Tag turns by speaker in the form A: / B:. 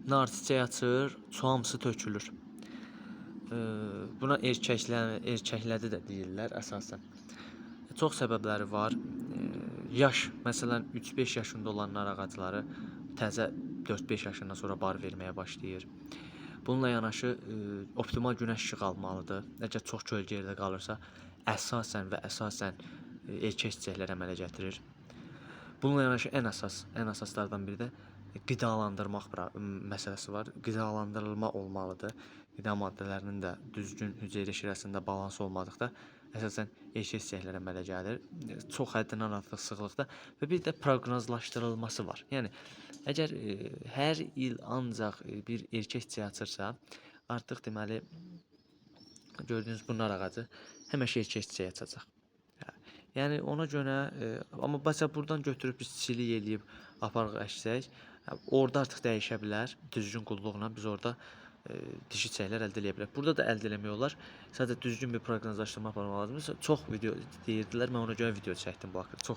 A: nar çiçəyi açır, hamısı tökülür. Buna erkəklədi də deyirlər əsasən. Çox səbəbləri var. Yaş, məsələn 3-5 yaşında olan nar ağacları təzə 4-5 yaşından sonra bar verməyə başlayır. Bununla yanaşı optimal günəş işığı almalıdır. Əgər çox kölgə yerdə qalırsa, əsasən və əsasən erkək çiçəklər əmələ gətirir. Bununla yanaşı ən əsaslardan biri də qidalandırmaq məsələsi var. Qidalandırılma olmalıdır. Qida maddələrinin də düzgün hüceyrə şirəsində balansı olmadıqda əsasən erkək çiçəklər əmələ gəlir. Çox həddindən artıq sıxlıqda və bir də proqnozlaşdırılması var. Yəni əgər hər il ancaq bir erkək çiçək açırsa, artıq deməli gördüyünüz bu nar ağacı həmişə erkək çiçək açacaq. Yəni ona görə amma məsələn buradan götürüb biz çilik eləyib aparıq əksək, orada artıq dəyişə bilər. Düzgün qulluqla biz orada dişi çiçəklər əldə edə bilərik. Burada da əldə eləmək olar. Sadəcə düzgün bir proqnozlaşdırma aparmaq lazımdır. Çox video deyirdilər, mən ona görə video çəkdim bu haqqda. Çox